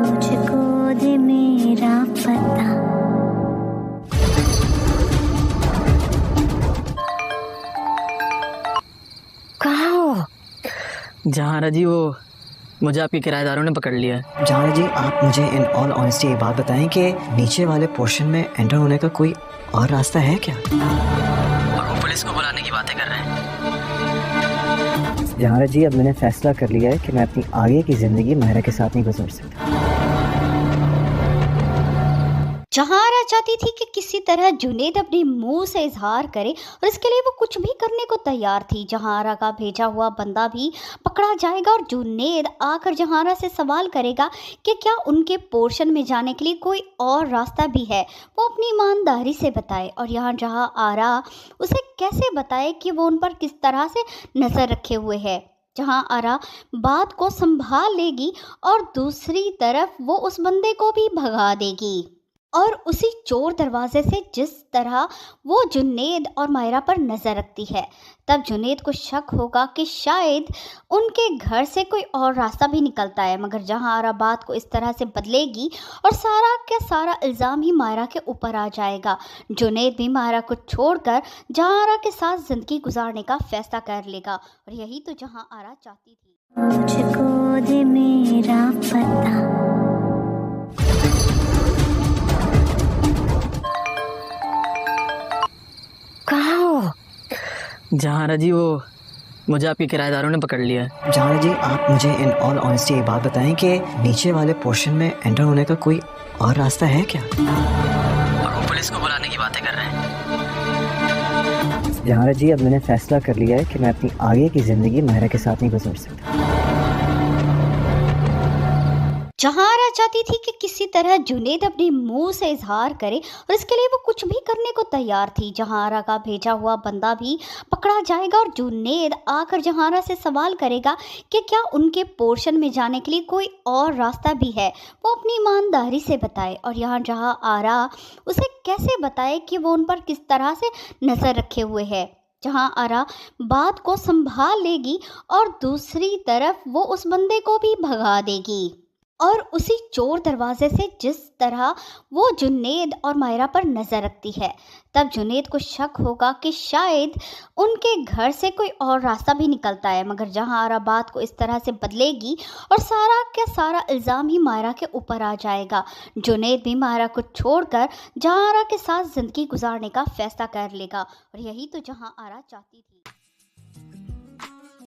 मुझको दे मेरा पता। कहाँ हो? जहाँ जी वो मुझे आपके किराएदारों ने पकड़ लिया है। जहां जी आप मुझे इन ऑल ऑनेस्टी ये बात बताएं कि नीचे वाले पोर्शन में एंटर होने का कोई और रास्ता है क्या? और वो पुलिस को बुलाने की बातें कर रहे हैं। जहां जी अब मैंने फैसला कर लिया है कि मैं अपनी आगे की जिंदगी माहिरा के साथ नहीं गुजार सकता। जहारा चाहती थी कि किसी तरह जुनैद अपने मुंह से इजहार करे और इसके लिए वो कुछ भी करने को तैयार थी। जहारा का भेजा हुआ बंदा भी पकड़ा जाएगा और जुनैद आकर जहारा से सवाल करेगा कि क्या उनके पोर्शन में जाने के लिए कोई और रास्ता भी है, वो अपनी ईमानदारी से बताए। और यहाँ जहाँ आरा उसे कैसे बताए कि वो उन पर किस तरह से नज़र रखे हुए है। जहाँ आरा बात को संभाल लेगी और दूसरी तरफ वो उस बंदे को भी भगा देगी। और उसी चोर दरवाजे से जिस तरह वो जुनैद और मायरा पर नज़र रखती है, तब जुनैद को शक होगा कि शायद उनके घर से कोई और रास्ता भी निकलता है। मगर जहाँ आरा बात को इस तरह से बदलेगी और सारा का सारा इल्ज़ाम ही मायरा के ऊपर आ जाएगा। जुनैद भी मायरा को छोड़कर जहाँ आरा के साथ ज़िंदगी गुजारने का फैसला कर लेगा और यही तो जहाँ आरा चाहती थी। मुझको दे मेरा पता। कहाँ हो? जहाँ जी वो मुझे आपके किराएदारों ने पकड़ लिया है। जहां जी आप मुझे इन ऑल ऑनेस्टी ये बात बताएं कि नीचे वाले पोर्शन में एंटर होने का कोई और रास्ता है क्या? और वो पुलिस को बुलाने की बातें कर रहे हैं। जहां जी अब मैंने फैसला कर लिया है कि मैं अपनी आगे की जिंदगी माहिरा के साथ नहीं गुजार सकता। जहारा चाहती थी कि किसी तरह जुनैद अपने मुंह से इजहार करे और इसके लिए वो कुछ भी करने को तैयार थी। जहारा का भेजा हुआ बंदा भी पकड़ा जाएगा और जुनैद आकर जहारा से सवाल करेगा कि क्या उनके पोर्शन में जाने के लिए कोई और रास्ता भी है, वो अपनी ईमानदारी से बताए। और यहाँ जहाँ आरा उसे कैसे बताए कि वो उन पर किस तरह से नज़र रखे हुए है। जहाँ आरा बात को संभाल लेगी और दूसरी तरफ वो उस बंदे को भी भगा देगी। और उसी चोर दरवाजे से जिस तरह वो जुनैद और मायरा पर नज़र रखती है, तब जुनैद को शक होगा कि शायद उनके घर से कोई और रास्ता भी निकलता है। मगर जहाँ आरा बात को इस तरह से बदलेगी और सारा का सारा इल्ज़ाम ही मायरा के ऊपर आ जाएगा। जुनैद भी मायरा को छोड़कर जहाँ आरा के साथ ज़िंदगी गुजारने का फैसला कर लेगा और यही तो जहाँ आरा चाहती थी।